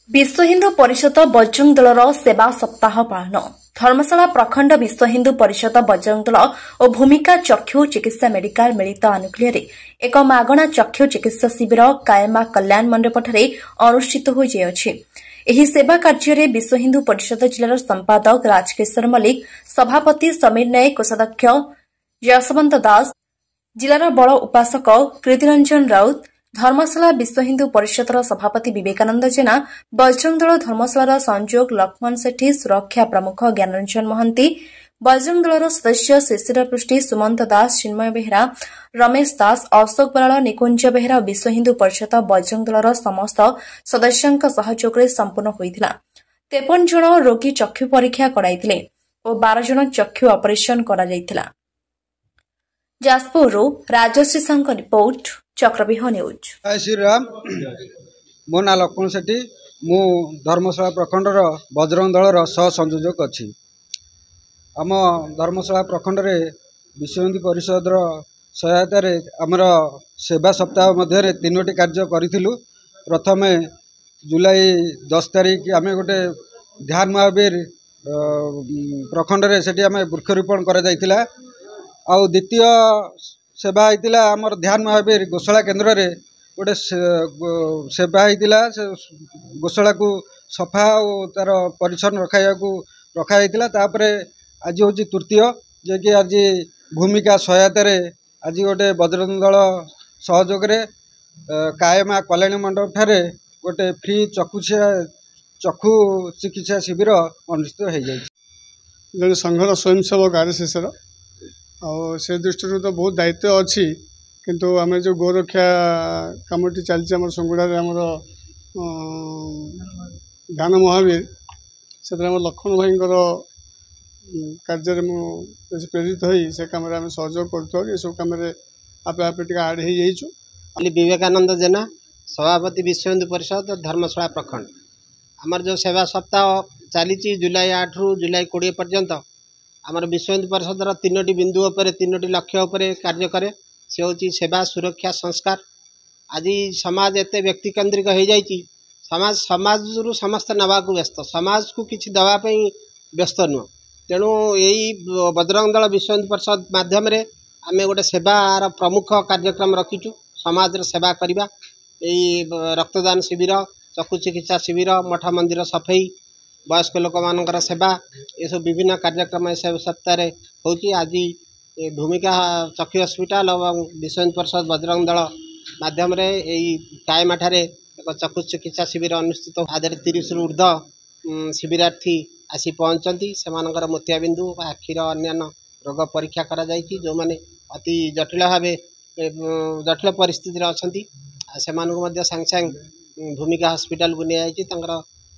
विश्व हिंदू परिषद बजरंग दलर सेवा सप्ताह पालन धर्मशाला प्रखंड विश्व हिंदू परिषद बजरंग दल और भूमिका चक्षु चिकित्सा मेडिकल मिलित आनुकूल्य एक मागणा चक्षु चिकित्सा शिविर कायमा कल्याण मंडपठारे अनुष्ठित हो एही सेवा कार्य विश्व हिंदू परिषद जिलार संपादक राजकिशोर मल्लिक सभापति समीर नायक कोषाध्यक्ष यशवंत दास जिलार बड़ उपासक कृतिरंजन राउत धर्मशाला विश्व हिंदू परिषदर सभापति विवेकानंद जेना बजरंग दल धर्मशालार संयोजक लक्ष्मण सेठी सुरक्षा प्रमुख ज्ञानरंजन महंती बजरंग दलर सदस्य शिशिर पृष्टि सुमंत दास चिन्मय बेहरा रमेश दास अशोक बराड़ निकुंज बेहरा विश्व हिंदू परिषद बजरंग दलर समस्त सदस्यों सहयोग संपूर्ण होता 53 जन रोगी चक्षु परीक्षा कराइथिले और 12 जन चक्षु ऑपरेशन करा जायथिला। जाजपुर राजश्री संघ रिपोर्ट चक्रव्यूह न्यूज। जय श्री राम। मो ना लक्ष्मण सेठी मु धर्मशाला प्रखंडर बजरंग दलर सह संयोजक अच्छी। आम धर्मशाला प्रखंड रे विश्व हिंदू परिषद सहायतार आमर सेवा सप्ताह मध्य 3टी कार्य करूँ। प्रथमे जुलाई 10 तारिख आम गोटे ध्यान महावीर प्रखंड रे सेठी आम वृक्षरोपण करा जायतिला। आउ द्वितीय सेवा होता आमर ध्यान महावीर गोशाला केन्द्र रे गोटे सेवा होता गोशाला को सफा और तार परिच्छन्न रखा। आज हूँ तृतीय जे कि आज भूमिका सहायतार आज गोटे बजरंग दल सहयोग कायमा कल्याण मंडप ठारे गोटे फ्री चक्षु चिकित्सा शिविर अनुष्ठित हो जाए। संघर स्वयंसेवक आरएसएस से दृष्टि तो बहुत दायित्व अच्छी किंतु आम जो गोरक्षा कमटी चलती संगुड़ा ध्यान महावीर से लक्ष्मण भाई कार्य मुझे प्रेरित होई से कम सहयोग कर सब कम आपे आपे टे आड हो विवेकानंद जेना सभापति विश्व हिंदू परिषद धर्मशाला प्रखंड आमर जो सेवा सप्ताह चली जुलाई 8 रु जुलाई 20 पर्यंत आमर विश्व हिंदू परिषदर 3टी बिंदु पर 3टी लक्ष्य उपर कार्य करे से हूँ सेवा सुरक्षा संस्कार। आज समाज एत व्यक्तिकेन्द्रिक हो जाइए समाज रु समस्त नवा को व्यस्त समाज को किसी दवाई व्यस्त नुह। तेणु यही बजरंग दल विश्व हिंदू परिषद माध्यम आम गोटे सेवार प्रमुख कार्यक्रम रखीचु समाज सेवा करवा। यही रक्तदान शिविर चक्षु चिकित्सा शिविर मठ मंदिर सफाई वयस्क लोक मान सेवा ये सब विभिन्न कार्यक्रम सप्ताह होची। आज भूमिका चक्षु हस्पिटाल और विश्व हिंदू परिषद बजरंग दल माध्यम कायमा ठारे एक चक्षु चिकित्सा शिविर अनुष्ठित आदि 30 रु ऊर्ध्व शिविरार्थी आसी पहुँचती से मोतियाबिंदु आखिर अन्य रोग परीक्षा करा जायछि। जो माने अति जटिल भाव जटिल परिस्थिति अच्छा से सांग सांग भूमिका हस्पिटाल को नहीं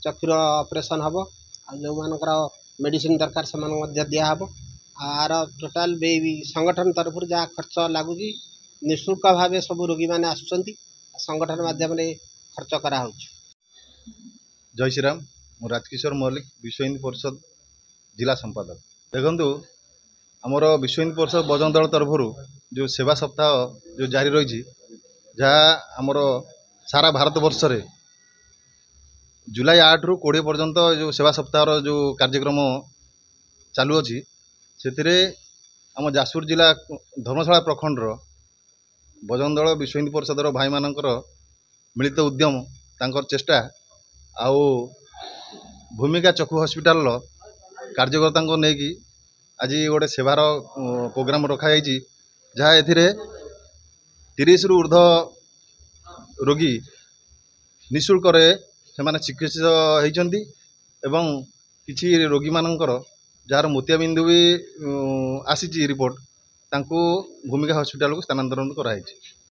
चक्षुर ऑपरेशन हम जो मानकर मेडिसिन दरकार से दिहब आर टोटाल संगठन तरफ जहाँ खर्च लगुच निःशुल्क भाव सब रोगी मैंने आसुँच संगठन माध्यम खर्च करा। जय श्री राम। मु राजकिशोर मल्लिक विश्व हिंदू परिषद जिला संपादक। देखु आमर विश्व हिंदू परिषद बजरंग दल तरफ जो सेवा सप्ताह जो जारी रही जहाँ आमर सारा भारत वर्ष रे जुलाई 8 रु 20 पर्यंत जो सेवा सप्ताह जो कार्यक्रम चालू अच्छी से आम जाजपुर जिला धर्मशाला प्रखंड बजरंग दल विश्व हिंदू परिषद भाई मानकर मिलित उद्यम तांकर चेष्टा आउ भूमिका चक्षु हस्पिटाल कार्यकर्ता को लेकिन आज गोटे सेवार प्रोग्राम रखाई जहाँ ए 30 रु ऊर्ध्व रोगी निःशुल्क से चिकित्सित होती एवं किसी रोगी मानकर जार मोतियाबिंदु भी आसी रिपोर्ट तांको भूमिका हस्पिटाल को स्थानांतरण कराई।